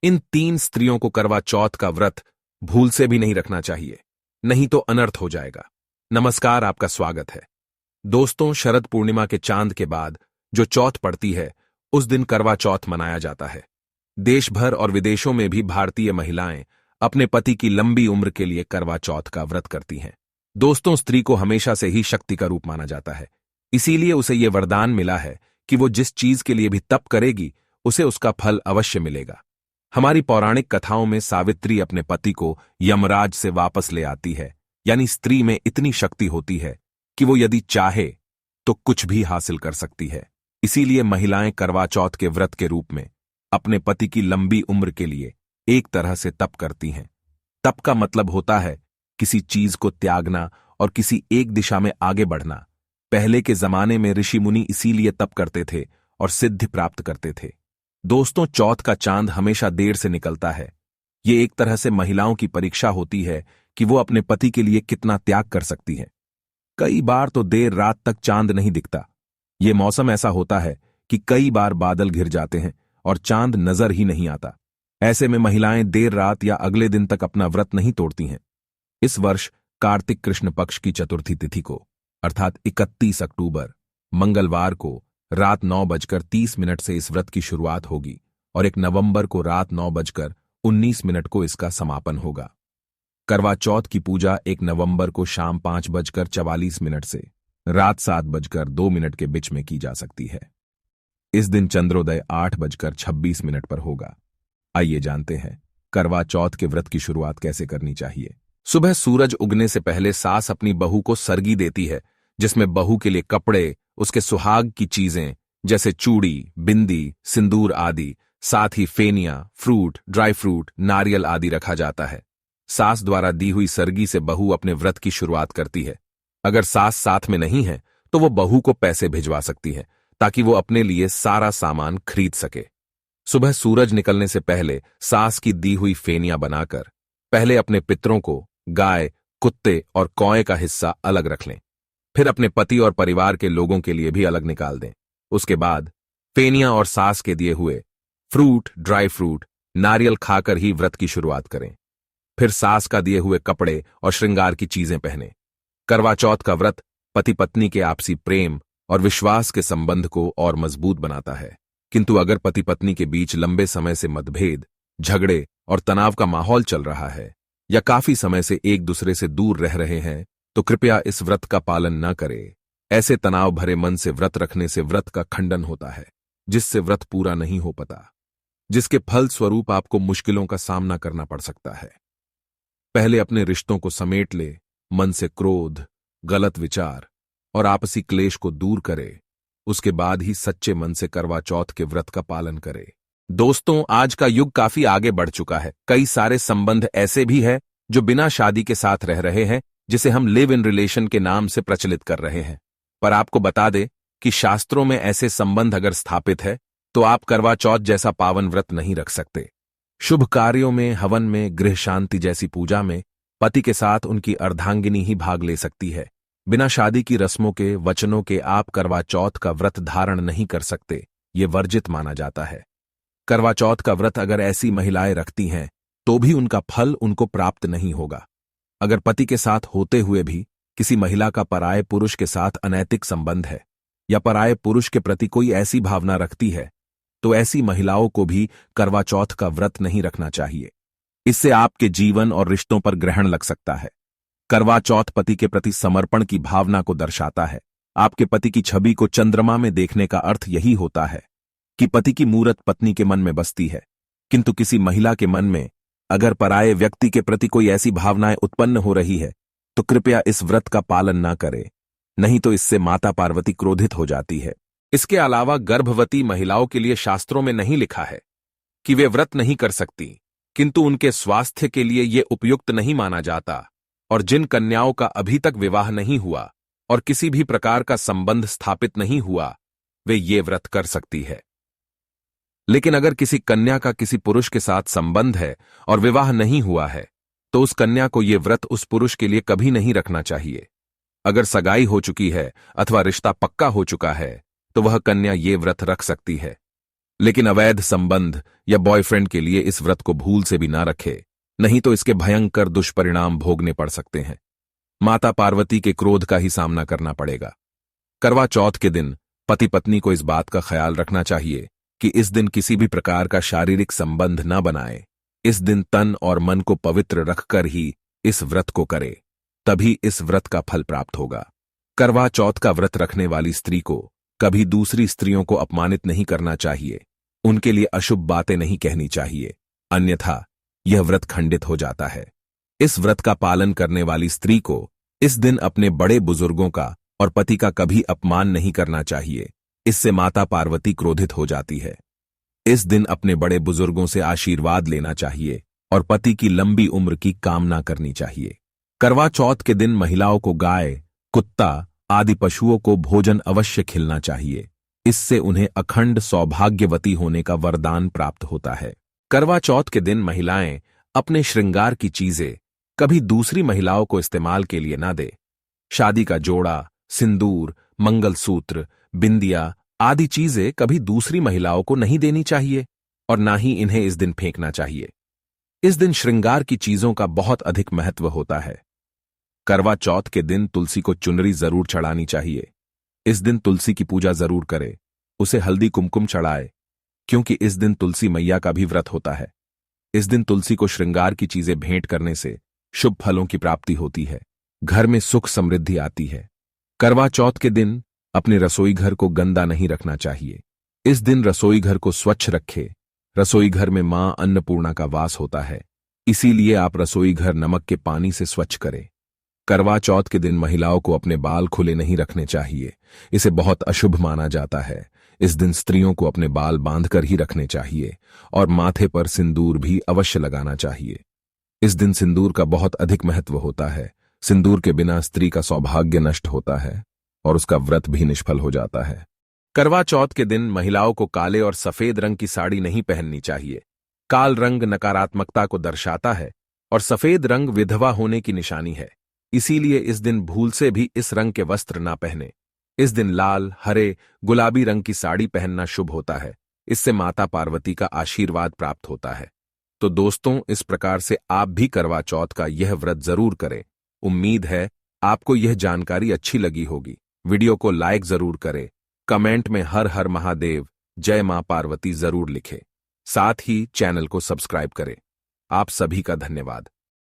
इन 3 स्त्रियों को करवा चौथ का व्रत भूल से भी नहीं रखना चाहिए, नहीं तो अनर्थ हो जाएगा। नमस्कार, आपका स्वागत है। दोस्तों, शरद पूर्णिमा के चांद के बाद जो चौथ पड़ती है, उस दिन करवा चौथ मनाया जाता है। देश भर और विदेशों में भी भारतीय महिलाएं अपने पति की लंबी उम्र के लिए करवा चौथ का व्रत करती हैं। दोस्तों, स्त्री को हमेशा से ही शक्ति का रूप माना जाता है, इसीलिए उसे यह वरदान मिला है कि वो जिस चीज के लिए भी तप करेगी, उसे उसका फल अवश्य मिलेगा। हमारी पौराणिक कथाओं में सावित्री अपने पति को यमराज से वापस ले आती है, यानी स्त्री में इतनी शक्ति होती है कि वो यदि चाहे तो कुछ भी हासिल कर सकती है। इसीलिए महिलाएं करवा चौथ के व्रत के रूप में अपने पति की लंबी उम्र के लिए एक तरह से तप करती हैं। तप का मतलब होता है किसी चीज को त्यागना और किसी एक दिशा में आगे बढ़ना। पहले के जमाने में ऋषि मुनि इसीलिए तप करते थे और सिद्धि प्राप्त करते थे। दोस्तों, चौथ का चांद हमेशा देर से निकलता है। ये एक तरह से महिलाओं की परीक्षा होती है कि वो अपने पति के लिए कितना त्याग कर सकती हैं। कई बार तो देर रात तक चांद नहीं दिखता। ये मौसम ऐसा होता है कि कई बार बादल घिर जाते हैं और चांद नजर ही नहीं आता। ऐसे में महिलाएं देर रात या अगले दिन तक अपना व्रत नहीं तोड़ती हैं। इस वर्ष कार्तिक कृष्ण पक्ष की चतुर्थी तिथि को, अर्थात 31 अक्टूबर मंगलवार को रात 9:30 से इस व्रत की शुरुआत होगी और 1 नवंबर को रात 9:19 को इसका समापन होगा। करवा चौथ की पूजा 1 नवंबर को शाम 5:44 से रात 7:02 के बीच में की जा सकती है। इस दिन चंद्रोदय 8:26 पर होगा। आइए जानते हैं करवा चौथ के व्रत की शुरुआत कैसे करनी चाहिए। सुबह सूरज उगने से पहले सास अपनी बहू को सरगी देती है, जिसमें बहू के लिए कपड़े, उसके सुहाग की चीजें जैसे चूड़ी, बिंदी, सिंदूर आदि, साथ ही फेनिया, फ्रूट, ड्राई फ्रूट, नारियल आदि रखा जाता है। सास द्वारा दी हुई सरगी से बहू अपने व्रत की शुरुआत करती है। अगर सास साथ में नहीं है तो वो बहू को पैसे भिजवा सकती है ताकि वो अपने लिए सारा सामान खरीद सके। सुबह सूरज निकलने से पहले सास की दी हुई फेनिया बनाकर पहले अपने पितरों को गाय, कुत्ते और कौए का हिस्सा अलग रख लें। फिर अपने पति और परिवार के लोगों के लिए भी अलग निकाल दें। उसके बाद फेनिया और सास के दिए हुए फ्रूट, ड्राई फ्रूट, नारियल खाकर ही व्रत की शुरुआत करें। फिर सास का दिए हुए कपड़े और श्रृंगार की चीजें पहनें। करवा चौथ का व्रत पति पत्नी के आपसी प्रेम और विश्वास के संबंध को और मजबूत बनाता है। किंतु अगर पति पत्नी के बीच लंबे समय से मतभेद, झगड़े और तनाव का माहौल चल रहा है या काफी समय से एक दूसरे से दूर रह रहे हैं, तो कृपया इस व्रत का पालन न करें। ऐसे तनाव भरे मन से व्रत रखने से व्रत का खंडन होता है, जिससे व्रत पूरा नहीं हो पाता, जिसके फल स्वरूप आपको मुश्किलों का सामना करना पड़ सकता है। पहले अपने रिश्तों को समेट ले, मन से क्रोध, गलत विचार और आपसी क्लेश को दूर करे। उसके बाद ही सच्चे मन से करवा चौथ के व्रत का पालन करे। दोस्तों, आज का युग काफी आगे बढ़ चुका है। कई सारे संबंध ऐसे भी हैं जो बिना शादी के साथ रह रहे हैं, जिसे हम लिव इन रिलेशन के नाम से प्रचलित कर रहे हैं। पर आपको बता दें कि शास्त्रों में ऐसे संबंध अगर स्थापित है तो आप करवा चौथ जैसा पावन व्रत नहीं रख सकते। शुभ कार्यों में, हवन में, गृह शांति जैसी पूजा में पति के साथ उनकी अर्धांगिनी ही भाग ले सकती है। बिना शादी की रस्मों के, वचनों के आप करवा चौथ का व्रत धारण नहीं कर सकते। ये वर्जित माना जाता है। करवा चौथ का व्रत अगर ऐसी महिलाएं रखती हैं तो भी उनका फल उनको प्राप्त नहीं होगा। अगर पति के साथ होते हुए भी किसी महिला का पराये पुरुष के साथ अनैतिक संबंध है या पराये पुरुष के प्रति कोई ऐसी भावना रखती है, तो ऐसी महिलाओं को भी करवा चौथ का व्रत नहीं रखना चाहिए। इससे आपके जीवन और रिश्तों पर ग्रहण लग सकता है। करवा चौथ पति के प्रति समर्पण की भावना को दर्शाता है। आपके पति की छवि को चंद्रमा में देखने का अर्थ यही होता है कि पति की मूरत पत्नी के मन में बसती है। किंतु किसी महिला के मन में अगर पराये व्यक्ति के प्रति कोई ऐसी भावनाएं उत्पन्न हो रही है, तो कृपया इस व्रत का पालन ना करें, नहीं तो इससे माता पार्वती क्रोधित हो जाती है। इसके अलावा गर्भवती महिलाओं के लिए शास्त्रों में नहीं लिखा है कि वे व्रत नहीं कर सकती, किंतु उनके स्वास्थ्य के लिए ये उपयुक्त नहीं माना जाता। और जिन कन्याओं का अभी तक विवाह नहीं हुआ और किसी भी प्रकार का संबंध स्थापित नहीं हुआ, वे ये व्रत कर सकती है। लेकिन अगर किसी कन्या का किसी पुरुष के साथ संबंध है और विवाह नहीं हुआ है, तो उस कन्या को यह व्रत उस पुरुष के लिए कभी नहीं रखना चाहिए। अगर सगाई हो चुकी है अथवा रिश्ता पक्का हो चुका है, तो वह कन्या ये व्रत रख सकती है। लेकिन अवैध संबंध या बॉयफ्रेंड के लिए इस व्रत को भूल से भी ना रखे, नहीं तो इसके भयंकर दुष्परिणाम भोगने पड़ सकते हैं। माता पार्वती के क्रोध का ही सामना करना पड़ेगा। करवा चौथ के दिन पति पत्नी को इस बात का ख्याल रखना चाहिए कि इस दिन किसी भी प्रकार का शारीरिक संबंध न बनाए। इस दिन तन और मन को पवित्र रखकर ही इस व्रत को करे, तभी इस व्रत का फल प्राप्त होगा। करवा चौथ का व्रत रखने वाली स्त्री को कभी दूसरी स्त्रियों को अपमानित नहीं करना चाहिए, उनके लिए अशुभ बातें नहीं कहनी चाहिए, अन्यथा यह व्रत खंडित हो जाता है। इस व्रत का पालन करने वाली स्त्री को इस दिन अपने बड़े बुजुर्गों का और पति का कभी अपमान नहीं करना चाहिए, इससे माता पार्वती क्रोधित हो जाती है। इस दिन अपने बड़े बुजुर्गों से आशीर्वाद लेना चाहिए और पति की लंबी उम्र की कामना करनी चाहिए। करवा चौथ के दिन महिलाओं को गाय, कुत्ता आदि पशुओं को भोजन अवश्य खिलाना चाहिए, इससे उन्हें अखंड सौभाग्यवती होने का वरदान प्राप्त होता है। करवा चौथ के दिन महिलाएं अपने श्रृंगार की चीजें कभी दूसरी महिलाओं को इस्तेमाल के लिए ना दे। शादी का जोड़ा, सिंदूर, मंगलसूत्र, बिंदिया आदि चीजें कभी दूसरी महिलाओं को नहीं देनी चाहिए और ना ही इन्हें इस दिन फेंकना चाहिए। इस दिन श्रृंगार की चीजों का बहुत अधिक महत्व होता है। करवा चौथ के दिन तुलसी को चुनरी जरूर चढ़ानी चाहिए। इस दिन तुलसी की पूजा जरूर करे, उसे हल्दी कुमकुम चढ़ाए, क्योंकि इस दिन तुलसी मैया का भी व्रत होता है। इस दिन तुलसी को श्रृंगार की चीजें भेंट करने से शुभ फलों की प्राप्ति होती है, घर में सुख समृद्धि आती है। करवा चौथ के दिन अपने रसोई घर को गंदा नहीं रखना चाहिए। इस दिन रसोई घर को स्वच्छ रखे। रसोई घर में मां अन्नपूर्णा का वास होता है, इसीलिए आप रसोई घर नमक के पानी से स्वच्छ करें। करवा चौथ के दिन महिलाओं को अपने बाल खुले नहीं रखने चाहिए, इसे बहुत अशुभ माना जाता है। इस दिन स्त्रियों को अपने बाल बांधकर ही रखने चाहिए और माथे पर सिंदूर भी अवश्य लगाना चाहिए। इस दिन सिंदूर का बहुत अधिक महत्व होता है। सिंदूर के बिना स्त्री का सौभाग्य नष्ट होता है और उसका व्रत भी निष्फल हो जाता है। करवा चौथ के दिन महिलाओं को काले और सफेद रंग की साड़ी नहीं पहननी चाहिए। काल रंग नकारात्मकता को दर्शाता है और सफेद रंग विधवा होने की निशानी है, इसीलिए इस दिन भूल से भी इस रंग के वस्त्र ना पहने। इस दिन लाल, हरे, गुलाबी रंग की साड़ी पहनना शुभ होता है, इससे माता पार्वती का आशीर्वाद प्राप्त होता है। तो दोस्तों, इस प्रकार से आप भी करवा चौथ का यह व्रत जरूर करें। उम्मीद है आपको यह जानकारी अच्छी लगी होगी। वीडियो को लाइक जरूर करें, कमेंट में हर हर महादेव, जय मां पार्वती जरूर लिखें। साथ ही चैनल को सब्सक्राइब करें। आप सभी का धन्यवाद।